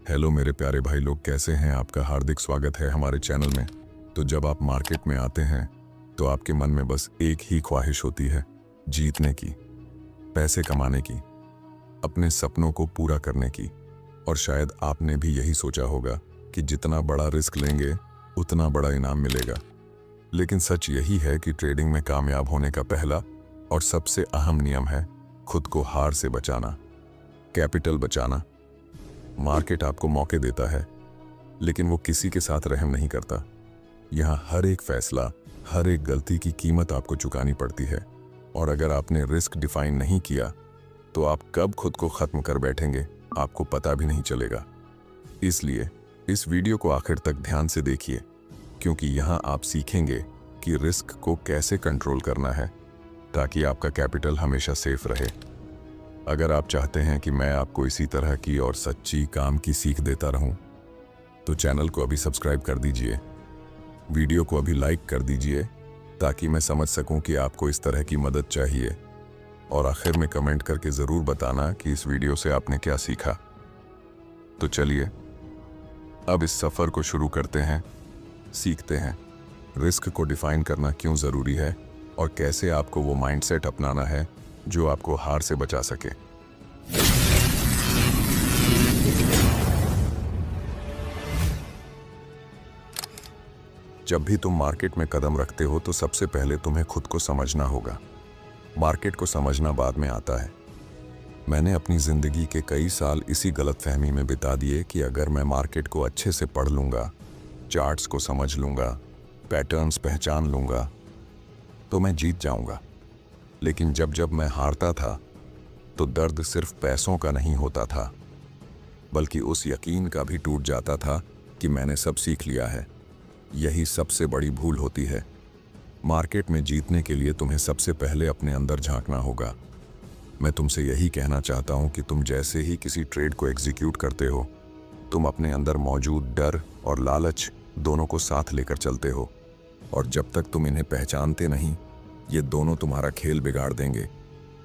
Hello मेरे प्यारे भाई लोग, कैसे हैं? आपका हार्दिक स्वागत है हमारे चैनल में। तो जब आप मार्केट में आते हैं तो आपके मन में बस एक ही ख्वाहिश होती है, जीतने की, पैसे कमाने की, अपने सपनों को पूरा करने की। और शायद आपने भी यही सोचा होगा कि जितना बड़ा रिस्क लेंगे उतना बड़ा इनाम मिलेगा। लेकिन सच यही है कि ट्रेडिंग में कामयाब होने का पहला और सबसे अहम नियम है खुद को हार से बचाना, कैपिटल बचाना। मार्केट आपको मौके देता है, लेकिन वो किसी के साथ रहम नहीं करता। यहाँ हर एक फैसला, हर एक गलती की कीमत आपको चुकानी पड़ती है। और अगर आपने रिस्क डिफाइन नहीं किया तो आप कब खुद को खत्म कर बैठेंगे आपको पता भी नहीं चलेगा। इसलिए इस वीडियो को आखिर तक ध्यान से देखिए, क्योंकि यहाँ आप सीखेंगे कि रिस्क को कैसे कंट्रोल करना है ताकि आपका कैपिटल हमेशा सेफ रहे। अगर आप चाहते हैं कि मैं आपको इसी तरह की और सच्ची काम की सीख देता रहूं, तो चैनल को अभी सब्सक्राइब कर दीजिए, वीडियो को अभी लाइक कर दीजिए ताकि मैं समझ सकूं कि आपको इस तरह की मदद चाहिए। और आखिर में कमेंट करके ज़रूर बताना कि इस वीडियो से आपने क्या सीखा। तो चलिए अब इस सफ़र को शुरू करते हैं, सीखते हैं रिस्क को डिफाइन करना क्यों ज़रूरी है और कैसे आपको वो माइंडसेट अपनाना है जो आपको हार से बचा सके। जब भी तुम मार्केट में कदम रखते हो तो सबसे पहले तुम्हें खुद को समझना होगा। मार्केट को समझना बाद में आता है। मैंने अपनी जिंदगी के कई साल इसी गलतफहमी में बिता दिए कि अगर मैं मार्केट को अच्छे से पढ़ लूंगा, चार्ट्स को समझ लूंगा, पैटर्न्स पहचान लूंगा, तो मैं जीत जाऊंगा। लेकिन जब जब मैं हारता था तो दर्द सिर्फ पैसों का नहीं होता था, बल्कि उस यकीन का भी टूट जाता था कि मैंने सब सीख लिया है। यही सबसे बड़ी भूल होती है। मार्केट में जीतने के लिए तुम्हें सबसे पहले अपने अंदर झांकना होगा। मैं तुमसे यही कहना चाहता हूं कि तुम जैसे ही किसी ट्रेड को एग्जीक्यूट करते हो, तुम अपने अंदर मौजूद डर और लालच दोनों को साथ लेकर चलते हो। और जब तक तुम इन्हें पहचानते नहीं, ये दोनों तुम्हारा खेल बिगाड़ देंगे।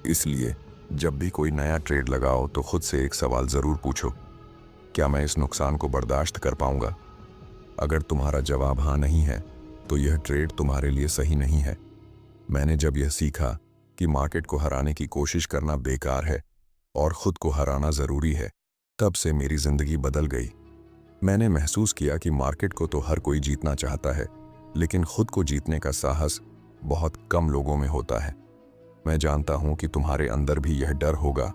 इसलिए जब भी कोई नया ट्रेड लगाओ तो खुद से एक सवाल ज़रूर पूछो, क्या मैं इस नुकसान को बर्दाश्त कर पाऊंगा? अगर तुम्हारा जवाब हाँ नहीं है तो यह ट्रेड तुम्हारे लिए सही नहीं है। मैंने जब यह सीखा कि मार्केट को हराने की कोशिश करना बेकार है और खुद को हराना ज़रूरी है, तब से मेरी ज़िंदगी बदल गई। मैंने महसूस किया कि मार्केट को तो हर कोई जीतना चाहता है, लेकिन खुद को जीतने का साहस बहुत कम लोगों में होता है। मैं जानता हूं कि तुम्हारे अंदर भी यह डर होगा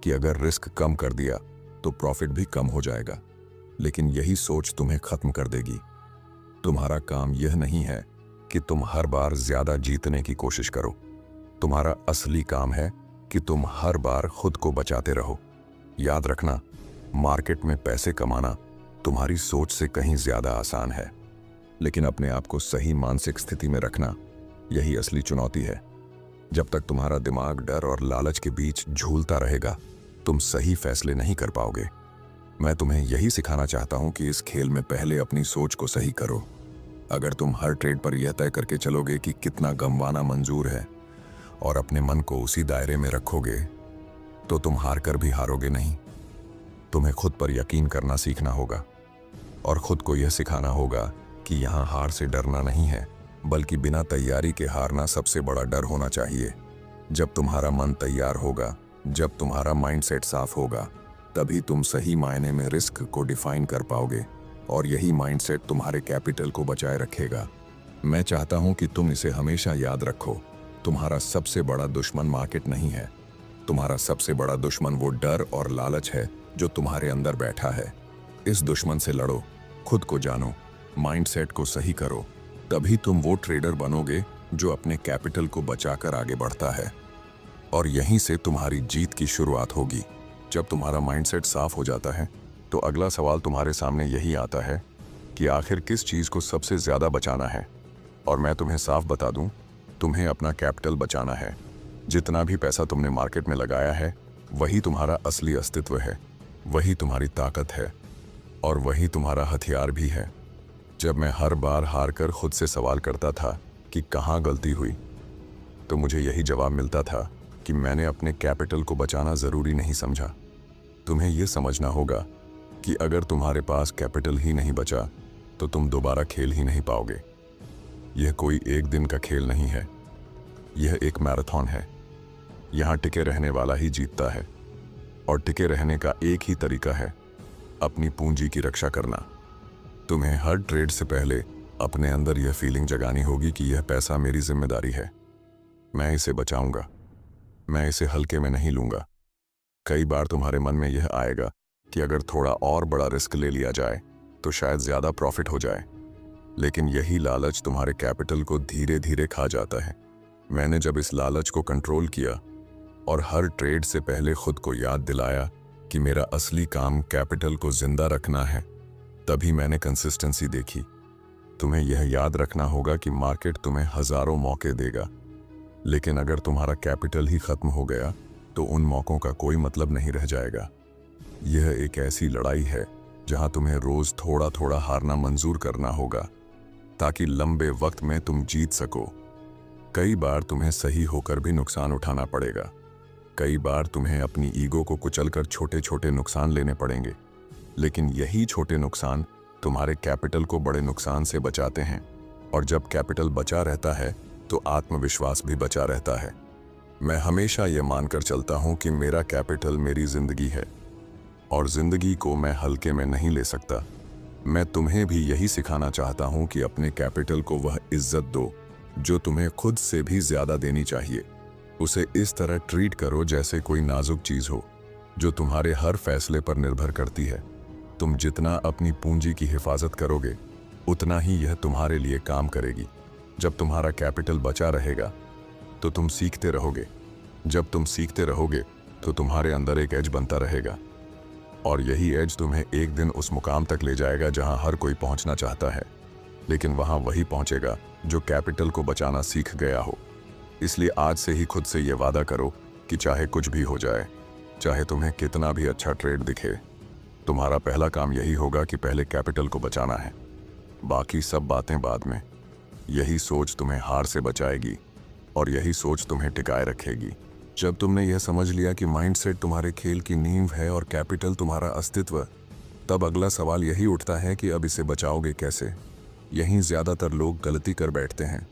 कि अगर रिस्क कम कर दिया तो प्रॉफिट भी कम हो जाएगा, लेकिन यही सोच तुम्हें खत्म कर देगी। तुम्हारा काम यह नहीं है कि तुम हर बार ज्यादा जीतने की कोशिश करो। तुम्हारा असली काम है कि तुम हर बार खुद को बचाते रहो। याद रखना, मार्केट में पैसे कमाना तुम्हारी सोच से कहीं ज्यादा आसान है, लेकिन अपने आप को सही मानसिक स्थिति में रखना यही असली चुनौती है। जब तक तुम्हारा दिमाग डर और लालच के बीच झूलता रहेगा, तुम सही फैसले नहीं कर पाओगे। मैं तुम्हें यही सिखाना चाहता हूं कि इस खेल में पहले अपनी सोच को सही करो। अगर तुम हर ट्रेड पर यह तय करके चलोगे कि कितना गंवाना मंजूर है और अपने मन को उसी दायरे में रखोगे, तो तुम हार कर भी हारोगे नहीं। तुम्हें खुद पर यकीन करना सीखना होगा और खुद को यह सिखाना होगा कि यहाँ हार से डरना नहीं है, बल्कि बिना तैयारी के हारना सबसे बड़ा डर होना चाहिए। जब तुम्हारा मन तैयार होगा, जब तुम्हारा माइंडसेट साफ होगा, तभी तुम सही मायने में रिस्क को डिफाइन कर पाओगे और यही माइंडसेट तुम्हारे कैपिटल को बचाए रखेगा। मैं चाहता हूं कि तुम इसे हमेशा याद रखो। तुम्हारा सबसे बड़ा दुश्मन मार्केट नहीं है। तुम्हारा सबसे बड़ा दुश्मन वो डर और लालच है जो तुम्हारे अंदर बैठा है। इस दुश्मन से लड़ो, खुद को जानो, माइंडसेट को सही करो, तभी तुम वो ट्रेडर बनोगे जो अपने कैपिटल को बचाकर आगे बढ़ता है। और यहीं से तुम्हारी जीत की शुरुआत होगी। जब तुम्हारा माइंडसेट साफ हो जाता है तो अगला सवाल तुम्हारे सामने यही आता है कि आखिर किस चीज़ को सबसे ज़्यादा बचाना है। और मैं तुम्हें साफ बता दूं, तुम्हें अपना कैपिटल बचाना है। जितना भी पैसा तुमने मार्केट में लगाया है, वही तुम्हारा असली अस्तित्व है, वही तुम्हारी ताकत है और वही तुम्हारा हथियार भी है। जब मैं हर बार हार कर खुद से सवाल करता था कि कहाँ गलती हुई, तो मुझे यही जवाब मिलता था कि मैंने अपने कैपिटल को बचाना ज़रूरी नहीं समझा। तुम्हें यह समझना होगा कि अगर तुम्हारे पास कैपिटल ही नहीं बचा तो तुम दोबारा खेल ही नहीं पाओगे। यह कोई एक दिन का खेल नहीं है, यह एक मैराथन है। यहाँ टिके रहने वाला ही जीतता है, और टिके रहने का एक ही तरीका है, अपनी पूंजी की रक्षा करना। तुम्हें हर ट्रेड से पहले अपने अंदर यह फीलिंग जगानी होगी कि यह पैसा मेरी जिम्मेदारी है, मैं इसे बचाऊंगा, मैं इसे हल्के में नहीं लूंगा। कई बार तुम्हारे मन में यह आएगा कि अगर थोड़ा और बड़ा रिस्क ले लिया जाए तो शायद ज्यादा प्रॉफिट हो जाए, लेकिन यही लालच तुम्हारे कैपिटल को धीरे धीरे खा जाता है। मैंने जब इस लालच को कंट्रोल किया और हर ट्रेड से पहले खुद को याद दिलाया कि मेरा असली काम कैपिटल को जिंदा रखना है, तभी मैंने कंसिस्टेंसी देखी। तुम्हें यह याद रखना होगा कि मार्केट तुम्हें हजारों मौके देगा, लेकिन अगर तुम्हारा कैपिटल ही खत्म हो गया तो उन मौकों का कोई मतलब नहीं रह जाएगा। यह एक ऐसी लड़ाई है जहां तुम्हें रोज थोड़ा थोड़ा हारना मंजूर करना होगा ताकि लंबे वक्त में तुम जीत सको। कई बार तुम्हें सही होकर भी नुकसान उठाना पड़ेगा, कई बार तुम्हें अपनी ईगो को कुचलकर छोटे छोटे नुकसान लेने पड़ेंगे, लेकिन यही छोटे नुकसान तुम्हारे कैपिटल को बड़े नुकसान से बचाते हैं। और जब कैपिटल बचा रहता है तो आत्मविश्वास भी बचा रहता है। मैं हमेशा ये मानकर चलता हूँ कि मेरा कैपिटल मेरी जिंदगी है और जिंदगी को मैं हल्के में नहीं ले सकता। मैं तुम्हें भी यही सिखाना चाहता हूँ कि अपने कैपिटल को वह इज्जत दो जो तुम्हें खुद से भी ज्यादा देनी चाहिए। उसे इस तरह ट्रीट करो जैसे कोई नाजुक चीज हो जो तुम्हारे हर फैसले पर निर्भर करती है। तुम जितना अपनी पूंजी की हिफाजत करोगे उतना ही यह तुम्हारे लिए काम करेगी। जब तुम्हारा कैपिटल बचा रहेगा तो तुम सीखते रहोगे, जब तुम सीखते रहोगे तो तुम्हारे अंदर एक एज बनता रहेगा, और यही एज तुम्हें एक दिन उस मुकाम तक ले जाएगा जहां हर कोई पहुंचना चाहता है, लेकिन वहां वही पहुंचेगा जो कैपिटल को बचाना सीख गया हो। इसलिए आज से ही खुद से यह वादा करो कि चाहे कुछ भी हो जाए, चाहे तुम्हें कितना भी अच्छा ट्रेड दिखे, तुम्हारा पहला काम यही होगा कि पहले कैपिटल को बचाना है, बाकी सब बातें बाद में। यही सोच तुम्हें हार से बचाएगी और यही सोच तुम्हें टिकाए रखेगी। जब तुमने यह समझ लिया कि माइंडसेट तुम्हारे खेल की नींव है और कैपिटल तुम्हारा अस्तित्व, तब अगला सवाल यही उठता है कि अब इसे बचाओगे कैसे। यहीं ज़्यादातर लोग गलती कर बैठते हैं।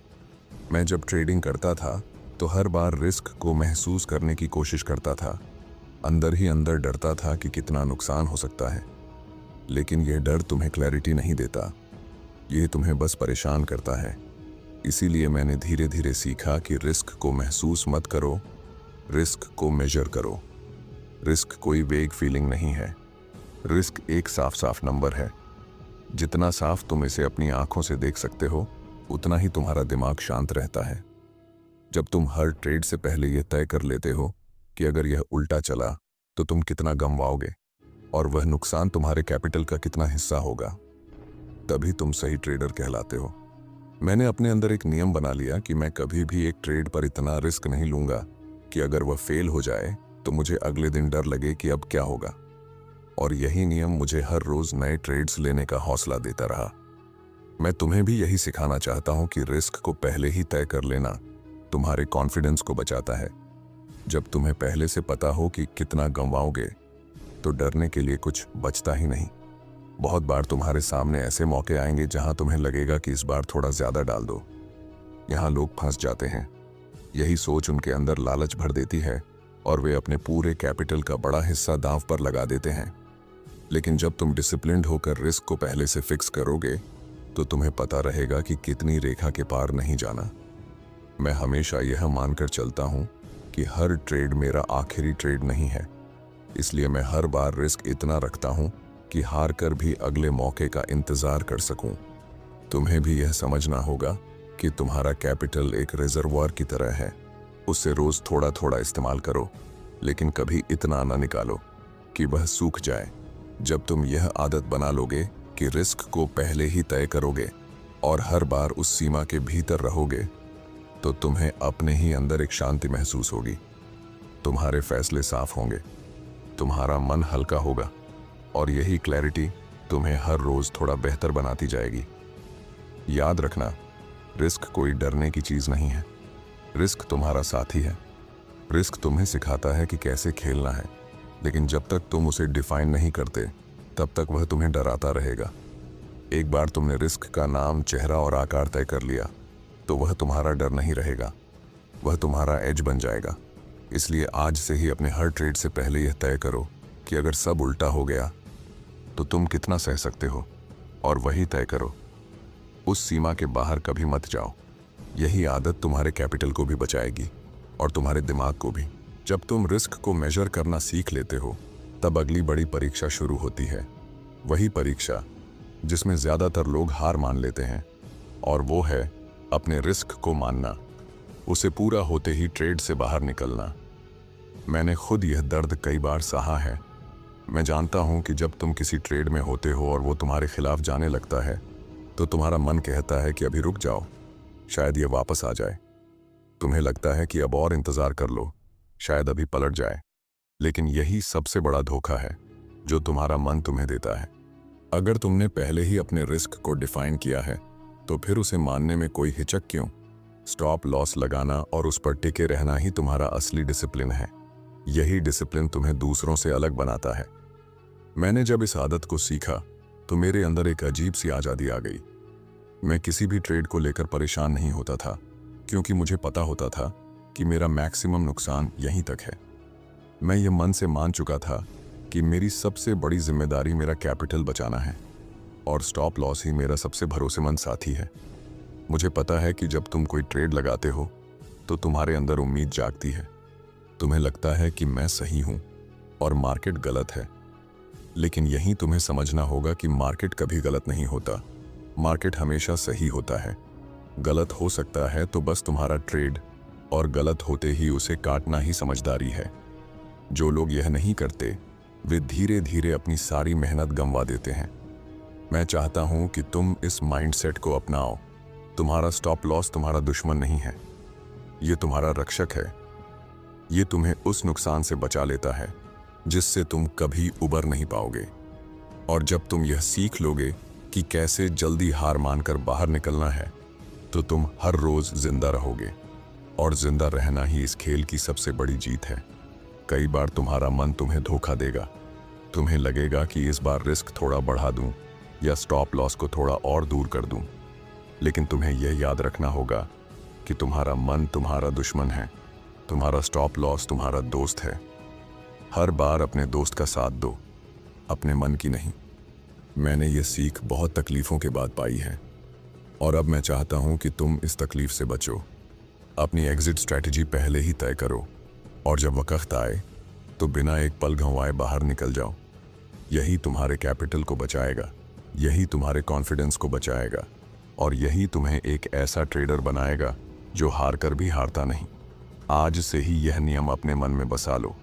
मैं जब ट्रेडिंग करता था तो हर बार रिस्क को महसूस करने की कोशिश करता था, अंदर ही अंदर डरता था कि कितना नुकसान हो सकता है, लेकिन यह डर तुम्हें क्लैरिटी नहीं देता, ये तुम्हें बस परेशान करता है। इसीलिए मैंने धीरे धीरे सीखा कि रिस्क को महसूस मत करो, रिस्क को मेजर करो। रिस्क कोई वेग फीलिंग नहीं है, रिस्क एक साफ साफ नंबर है। जितना साफ तुम इसे अपनी आंखों से देख सकते हो उतना ही तुम्हारा दिमाग शांत रहता है। जब तुम हर ट्रेड से पहले यह तय कर लेते हो कि अगर यह उल्टा चला तो तुम कितना गंवाओगे और वह नुकसान तुम्हारे कैपिटल का कितना हिस्सा होगा, तभी तुम सही ट्रेडर कहलाते हो। मैंने अपने अंदर एक नियम बना लिया कि मैं कभी भी एक ट्रेड पर इतना रिस्क नहीं लूंगा कि अगर वह फेल हो जाए तो मुझे अगले दिन डर लगे कि अब क्या होगा। और यही नियम मुझे हर रोज नए ट्रेड्स लेने का हौसला देता रहा। मैं तुम्हें भी यही सिखाना चाहता हूं कि रिस्क को पहले ही तय कर लेना तुम्हारे कॉन्फिडेंस को बचाता है। जब तुम्हें पहले से पता हो कि कितना गंवाओगे तो डरने के लिए कुछ बचता ही नहीं। बहुत बार तुम्हारे सामने ऐसे मौके आएंगे जहां तुम्हें लगेगा कि इस बार थोड़ा ज्यादा डाल दो। यहां लोग फंस जाते हैं। यही सोच उनके अंदर लालच भर देती है और वे अपने पूरे कैपिटल का बड़ा हिस्सा दांव पर लगा देते हैं। लेकिन जब तुम डिसिप्लिन्ड होकर रिस्क को पहले से फिक्स करोगे तो तुम्हें पता रहेगा कि कितनी रेखा के पार नहीं जाना। मैं हमेशा यह मानकर चलता हूं कि हर ट्रेड मेरा आखिरी ट्रेड नहीं है, इसलिए मैं हर बार रिस्क इतना रखता हूं कि हार कर भी अगले मौके का इंतजार कर सकूं। तुम्हें भी यह समझना होगा कि तुम्हारा कैपिटल एक रिजर्वॉयर की तरह है। उससे रोज थोड़ा थोड़ा इस्तेमाल करो, लेकिन कभी इतना ना निकालो कि वह सूख जाए। जब तुम यह आदत बना लोगे कि रिस्क को पहले ही तय करोगे और हर बार उस सीमा के भीतर रहोगे, तो तुम्हें अपने ही अंदर एक शांति महसूस होगी। तुम्हारे फैसले साफ होंगे, तुम्हारा मन हल्का होगा और यही क्लैरिटी तुम्हें हर रोज थोड़ा बेहतर बनाती जाएगी। याद रखना, रिस्क कोई डरने की चीज नहीं है, रिस्क तुम्हारा साथी है। रिस्क तुम्हें सिखाता है कि कैसे खेलना है, लेकिन जब तक तुम उसे डिफाइन नहीं करते तब तक वह तुम्हें डराता रहेगा। एक बार तुमने रिस्क का नाम, चेहरा और आकार तय कर लिया तो वह तुम्हारा डर नहीं रहेगा, वह तुम्हारा एज बन जाएगा। इसलिए आज से ही अपने हर ट्रेड से पहले यह तय करो कि अगर सब उल्टा हो गया तो तुम कितना सह सकते हो, और वही तय करो। उस सीमा के बाहर कभी मत जाओ। यही आदत तुम्हारे कैपिटल को भी बचाएगी और तुम्हारे दिमाग को भी। जब तुम रिस्क को मेजर करना सीख लेते हो तब अगली बड़ी परीक्षा शुरू होती है, वही परीक्षा जिसमें ज़्यादातर लोग हार मान लेते हैं, और वो है अपने रिस्क को मानना, उसे पूरा होते ही ट्रेड से बाहर निकलना। मैंने खुद यह दर्द कई बार सहा है। मैं जानता हूं कि जब तुम किसी ट्रेड में होते हो और वो तुम्हारे खिलाफ जाने लगता है तो तुम्हारा मन कहता है कि अभी रुक जाओ, शायद ये वापस आ जाए। तुम्हें लगता है कि अब और इंतज़ार कर लो, शायद अभी पलट जाए। लेकिन यही सबसे बड़ा धोखा है जो तुम्हारा मन तुम्हें देता है। अगर तुमने पहले ही अपने रिस्क को डिफाइन किया है तो फिर उसे मानने में कोई हिचक क्यों? स्टॉप लॉस लगाना और उस पर टिके रहना ही तुम्हारा असली डिसिप्लिन है। यही डिसिप्लिन तुम्हें दूसरों से अलग बनाता है। मैंने जब इस आदत को सीखा तो मेरे अंदर एक अजीब सी आज़ादी आ गई। मैं किसी भी ट्रेड को लेकर परेशान नहीं होता था, क्योंकि मुझे पता होता था कि मेरा मैक्सिमम नुकसान यहीं तक है। मैं ये मन से मान चुका था कि मेरी सबसे बड़ी जिम्मेदारी मेरा कैपिटल बचाना है, और स्टॉप लॉस ही मेरा सबसे भरोसेमंद साथी है। मुझे पता है कि जब तुम कोई ट्रेड लगाते हो तो तुम्हारे अंदर उम्मीद जागती है। तुम्हें लगता है कि मैं सही हूं और मार्केट गलत है, लेकिन यहीं तुम्हें समझना होगा कि मार्केट कभी गलत नहीं होता। मार्केट हमेशा सही होता है। गलत हो सकता है तो बस तुम्हारा ट्रेड, और गलत होते ही उसे काटना ही समझदारी है। जो लोग यह नहीं करते वे धीरे धीरे अपनी सारी मेहनत गंवा देते हैं। मैं चाहता हूं कि तुम इस माइंडसेट को अपनाओ। तुम्हारा स्टॉप लॉस तुम्हारा दुश्मन नहीं है, ये तुम्हारा रक्षक है। ये तुम्हें उस नुकसान से बचा लेता है जिससे तुम कभी उबर नहीं पाओगे। और जब तुम यह सीख लोगे कि कैसे जल्दी हार मानकर बाहर निकलना है तो तुम हर रोज जिंदा रहोगे, और जिंदा रहना ही इस खेल की सबसे बड़ी जीत है। कई बार तुम्हारा मन तुम्हें धोखा देगा। तुम्हें लगेगा कि इस बार रिस्क थोड़ा बढ़ा दूं या स्टॉप लॉस को थोड़ा और दूर कर दूं, लेकिन तुम्हें यह याद रखना होगा कि तुम्हारा मन तुम्हारा दुश्मन है, तुम्हारा स्टॉप लॉस तुम्हारा दोस्त है। हर बार अपने दोस्त का साथ दो, अपने मन की नहीं। मैंने ये सीख बहुत तकलीफ़ों के बाद पाई है, और अब मैं चाहता हूं कि तुम इस तकलीफ से बचो। अपनी एग्जिट स्ट्रैटेजी पहले ही तय करो, और जब वक्त आए तो बिना एक पल गंवाए बाहर निकल जाओ। यही तुम्हारे कैपिटल को बचाएगा, यही तुम्हारे कॉन्फिडेंस को बचाएगा, और यही तुम्हें एक ऐसा ट्रेडर बनाएगा जो हार कर भी हारता नहीं। आज से ही यह नियम अपने मन में बसा लो।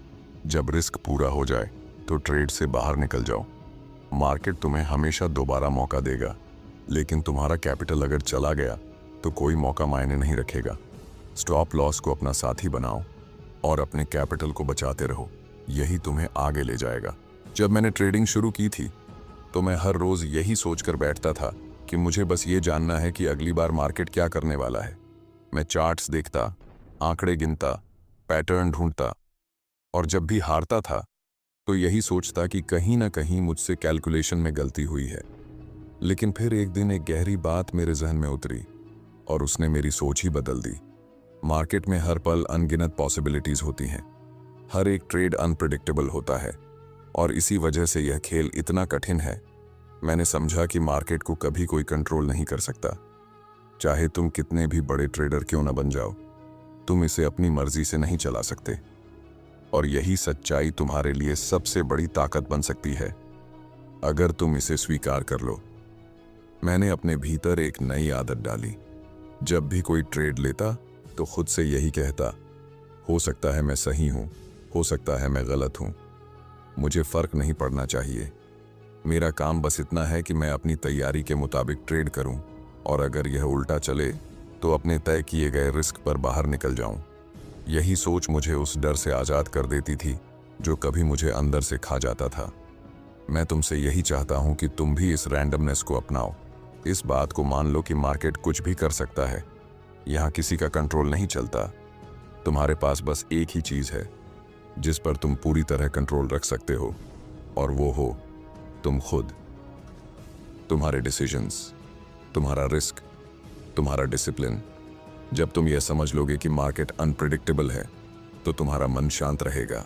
जब रिस्क पूरा हो जाए तो ट्रेड से बाहर निकल जाओ। मार्केट तुम्हें हमेशा दोबारा मौका देगा, लेकिन तुम्हारा कैपिटल अगर चला गया तो कोई मौका मायने नहीं रखेगा। स्टॉप लॉस को अपना साथी बनाओ और अपने कैपिटल को बचाते रहो, यही तुम्हें आगे ले जाएगा। जब मैंने ट्रेडिंग शुरू की थी तो मैं हर रोज यही सोचकर बैठता था कि मुझे बस ये जानना है कि अगली बार मार्केट क्या करने वाला है। मैं चार्ट्स देखता, आंकड़े गिनता, पैटर्न ढूंढता, और जब भी हारता था तो यही सोचता कि कहीं ना कहीं मुझसे कैलकुलेशन में गलती हुई है। लेकिन फिर एक दिन एक गहरी बात मेरे जहन में उतरी और उसने मेरी सोच ही बदल दी। मार्केट में हर पल अनगिनत पॉसिबिलिटीज होती हैं, हर एक ट्रेड अनप्रेडिक्टेबल होता है, और इसी वजह से यह खेल इतना कठिन है। मैंने समझा कि मार्केट को कभी कोई कंट्रोल नहीं कर सकता। चाहे तुम कितने भी बड़े ट्रेडर क्यों न बन जाओ, तुम इसे अपनी मर्जी से नहीं चला सकते, और यही सच्चाई तुम्हारे लिए सबसे बड़ी ताकत बन सकती है अगर तुम इसे स्वीकार कर लो। मैंने अपने भीतर एक नई आदत डाली। जब भी कोई ट्रेड लेता तो खुद से यही कहता, हो सकता है मैं सही हूं, हो सकता है मैं गलत हूं, मुझे फर्क नहीं पड़ना चाहिए। मेरा काम बस इतना है कि मैं अपनी तैयारी के मुताबिक ट्रेड करूं, और अगर यह उल्टा चले तो अपने तय किए गए रिस्क पर बाहर निकल जाऊं। यही सोच मुझे उस डर से आज़ाद कर देती थी जो कभी मुझे अंदर से खा जाता था। मैं तुमसे यही चाहता हूं कि तुम भी इस रैंडमनेस को अपनाओ। इस बात को मान लो कि मार्केट कुछ भी कर सकता है, यहाँ किसी का कंट्रोल नहीं चलता। तुम्हारे पास बस एक ही चीज़ है जिस पर तुम पूरी तरह कंट्रोल रख सकते हो, और वो हो तुम खुद, तुम्हारे डिसीजंस, तुम्हारा रिस्क, तुम्हारा डिसिप्लिन। जब तुम यह समझ लोगे कि मार्केट अनप्रिडिक्टेबल है तो तुम्हारा मन शांत रहेगा।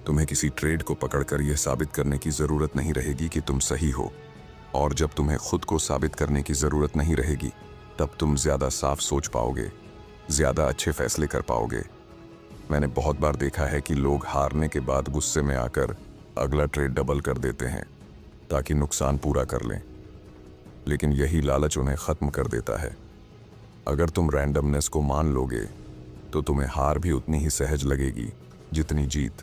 तुम्हें किसी ट्रेड को पकड़कर यह साबित करने की जरूरत नहीं रहेगी कि तुम सही हो, और जब तुम्हें खुद को साबित करने की जरूरत नहीं रहेगी तब तुम ज्यादा साफ सोच पाओगे, ज्यादा अच्छे फैसले कर पाओगे। मैंने बहुत बार देखा है कि लोग हारने के बाद गुस्से में आकर अगला ट्रेड डबल कर देते हैं ताकि नुकसान पूरा कर लें, लेकिन यही लालच उन्हें खत्म कर देता है। अगर तुम रैंडमनेस को मान लोगे तो तुम्हें हार भी उतनी ही सहज लगेगी जितनी जीत,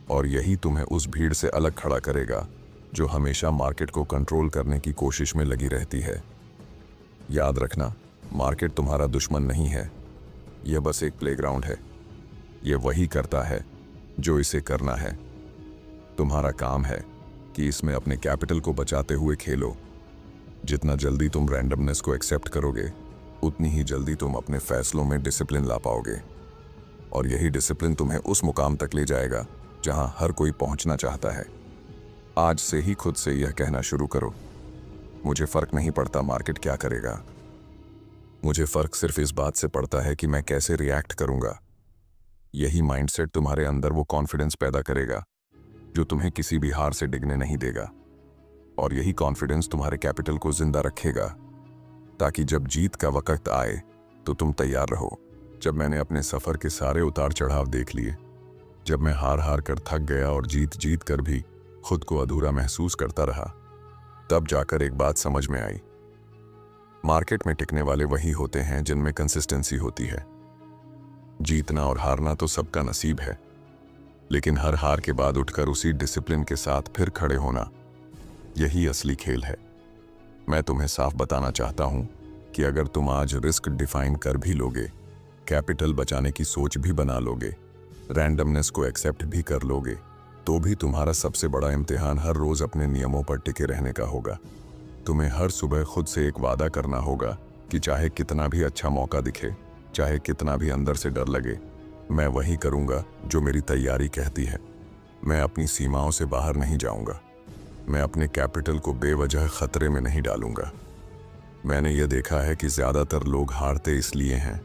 और यही तुम्हें उस भीड़ से अलग खड़ा करेगा जो हमेशा मार्केट को कंट्रोल करने की कोशिश में लगी रहती है। याद रखना, मार्केट तुम्हारा दुश्मन नहीं है, यह बस एक प्लेग्राउंड है। यह वही करता है जो इसे करना है। तुम्हारा काम है कि इसमें अपने कैपिटल को बचाते हुए खेलो। जितना जल्दी तुम रैंडमनेस को एक्सेप्ट करोगे उतनी ही जल्दी तुम अपने फैसलों में डिसिप्लिन ला पाओगे, और यही डिसिप्लिन तुम्हें उस मुकाम तक ले जाएगा जहां हर कोई पहुंचना चाहता है। आज से ही खुद से यह कहना शुरू करो, मुझे फर्क नहीं पड़ता मार्केट क्या करेगा, मुझे फर्क सिर्फ इस बात से पड़ता है कि मैं कैसे रिएक्ट करूंगा। यही माइंडसेट तुम्हारे अंदर वो कॉन्फिडेंस पैदा करेगा जो तुम्हें किसी भी हार से डिगने नहीं देगा, और यही कॉन्फिडेंस तुम्हारे कैपिटल को जिंदा रखेगा ताकि जब जीत का वक्त आए तो तुम तैयार रहो। जब मैंने अपने सफर के सारे उतार चढ़ाव देख लिए, जब मैं हार हार कर थक गया और जीत जीत कर भी खुद को अधूरा महसूस करता रहा, तब जाकर एक बात समझ में आई। मार्केट में टिकने वाले वही होते हैं जिनमें कंसिस्टेंसी होती है। जीतना और हारना तो सबका नसीब है, लेकिन हर हार के बाद उठकर उसी डिसिप्लिन के साथ फिर खड़े होना, यही असली खेल है। मैं तुम्हें साफ बताना चाहता हूं कि अगर तुम आज रिस्क डिफाइन कर भी लोगे, कैपिटल बचाने की सोच भी बना लोगे, रैंडमनेस को एक्सेप्ट भी कर लोगे, तो भी तुम्हारा सबसे बड़ा इम्तिहान हर रोज अपने नियमों पर टिके रहने का होगा। तुम्हें हर सुबह खुद से एक वादा करना होगा कि चाहे कितना भी अच्छा मौका दिखे, चाहे कितना भी अंदर से डर लगे, मैं वही करूंगा जो मेरी तैयारी कहती है। मैं अपनी सीमाओं से बाहर नहीं जाऊंगा, मैं अपने कैपिटल को बेवजह खतरे में नहीं डालूंगा। मैंने यह देखा है कि ज्यादातर लोग हारते इसलिए हैं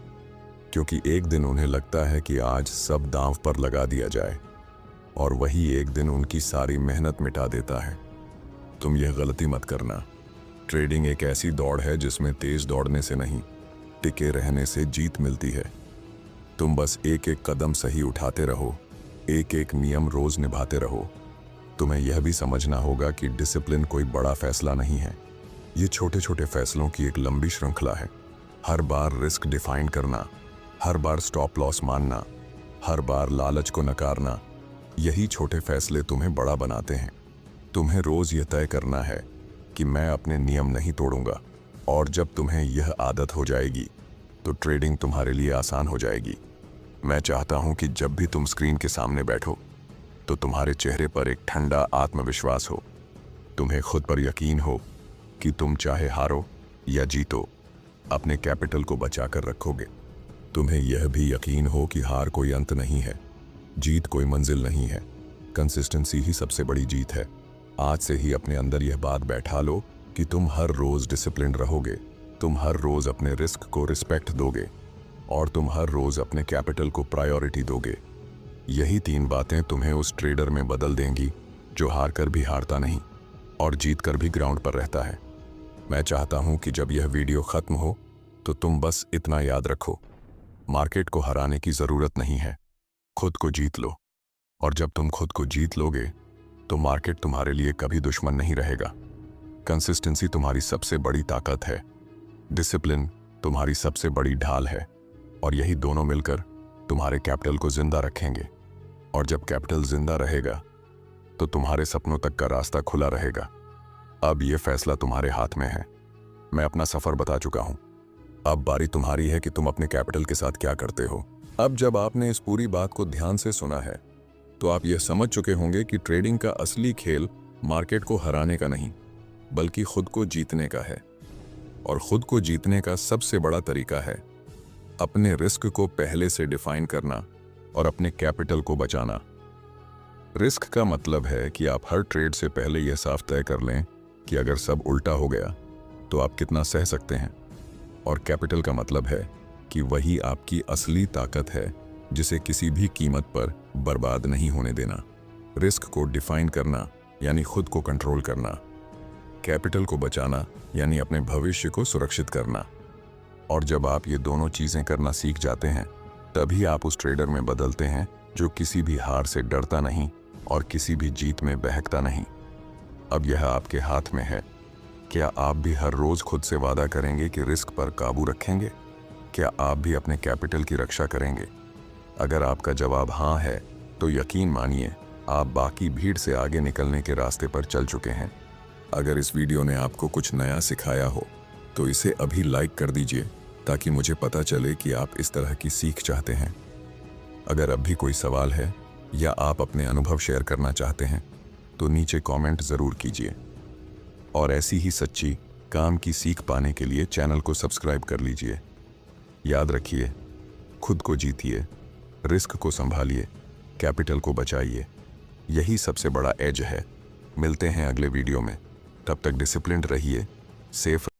क्योंकि एक दिन उन्हें लगता है कि आज सब दांव पर लगा दिया जाए, और वही एक दिन उनकी सारी मेहनत मिटा देता है। तुम यह गलती मत करना। ट्रेडिंग एक ऐसी दौड़ है जिसमें तेज दौड़ने से नहीं, टिके रहने से जीत मिलती है। तुम बस एक एक कदम सही उठाते रहो, एक एक नियम रोज निभाते रहो। तुम्हें यह भी समझना होगा कि डिसिप्लिन कोई बड़ा फैसला नहीं है, ये छोटे छोटे फैसलों की एक लंबी श्रृंखला है। हर बार रिस्क डिफाइन करना, हर बार स्टॉप लॉस मानना, हर बार लालच को नकारना, यही छोटे फैसले तुम्हें बड़ा बनाते हैं। तुम्हें रोज यह तय करना है कि मैं अपने नियम नहीं तोड़ूंगा, और जब तुम्हें यह आदत हो जाएगी तो ट्रेडिंग तुम्हारे लिए आसान हो जाएगी। मैं चाहता हूं कि जब भी तुम स्क्रीन के सामने बैठो तो तुम्हारे चेहरे पर एक ठंडा आत्मविश्वास हो, तुम्हें खुद पर यकीन हो कि तुम चाहे हारो या जीतो अपने कैपिटल को बचाकर रखोगे। तुम्हें यह भी यकीन हो कि हार कोई अंत नहीं है, जीत कोई मंजिल नहीं है, कंसिस्टेंसी ही सबसे बड़ी जीत है। आज से ही अपने अंदर यह बात बैठा लो कि तुम हर रोज डिसिप्लिन रहोगे, तुम हर रोज अपने रिस्क को रिस्पेक्ट दोगे, और तुम हर रोज अपने कैपिटल को प्रायोरिटी दोगे। यही 3 बातें तुम्हें उस ट्रेडर में बदल देंगी जो हार कर भी हारता नहीं और जीत कर भी ग्राउंड पर रहता है। मैं चाहता हूं कि जब यह वीडियो खत्म हो तो तुम बस इतना याद रखो, मार्केट को हराने की जरूरत नहीं है, खुद को जीत लो। और जब तुम खुद को जीत लोगे तो मार्केट तुम्हारे लिए कभी दुश्मन नहीं रहेगा। कंसिस्टेंसी तुम्हारी सबसे बड़ी ताकत है, डिसिप्लिन तुम्हारी सबसे बड़ी ढाल है, और यही दोनों मिलकर तुम्हारे कैपिटल को जिंदा रखेंगे। और जब कैपिटल जिंदा रहेगा तो तुम्हारे सपनों तक का रास्ता खुला रहेगा। अब यह फैसला तुम्हारे हाथ में है। मैं अपना सफर बता चुका हूं, अब बारी तुम्हारी है कि तुम अपने कैपिटल के साथ क्या करते हो। अब जब आपने इस पूरी बात को ध्यान से सुना है तो आप यह समझ चुके होंगे कि ट्रेडिंग का असली खेल मार्केट को हराने का नहीं बल्कि खुद को जीतने का है। और खुद को जीतने का सबसे बड़ा तरीका है अपने रिस्क को पहले से डिफाइन करना और अपने कैपिटल को बचाना। रिस्क का मतलब है कि आप हर ट्रेड से पहले यह साफ तय कर लें कि अगर सब उल्टा हो गया तो आप कितना सह सकते हैं। और कैपिटल का मतलब है कि वही आपकी असली ताकत है जिसे किसी भी कीमत पर बर्बाद नहीं होने देना। रिस्क को डिफाइन करना यानी खुद को कंट्रोल करना, कैपिटल को बचाना यानी अपने भविष्य को सुरक्षित करना। और जब आप ये दोनों चीज़ें करना सीख जाते हैं तभी आप उस ट्रेडर में बदलते हैं जो किसी भी हार से डरता नहीं और किसी भी जीत में बहकता नहीं। अब यह आपके हाथ में है। क्या आप भी हर रोज खुद से वादा करेंगे कि रिस्क पर काबू रखेंगे? क्या आप भी अपने कैपिटल की रक्षा करेंगे? अगर आपका जवाब हाँ है तो यकीन मानिए आप बाकी भीड़ से आगे निकलने के रास्ते पर चल चुके हैं। अगर इस वीडियो ने आपको कुछ नया सिखाया हो तो इसे अभी लाइक कर दीजिए ताकि मुझे पता चले कि आप इस तरह की सीख चाहते हैं। अगर अब भी कोई सवाल है या आप अपने अनुभव शेयर करना चाहते हैं तो नीचे कमेंट ज़रूर कीजिए। और ऐसी ही सच्ची काम की सीख पाने के लिए चैनल को सब्सक्राइब कर लीजिए। याद रखिए, खुद को जीतिए, रिस्क को संभालिए, कैपिटल को बचाइए। यही सबसे बड़ा एज है। मिलते हैं अगले वीडियो में। तब तक डिसिप्लिन्ड रहिए, सेफ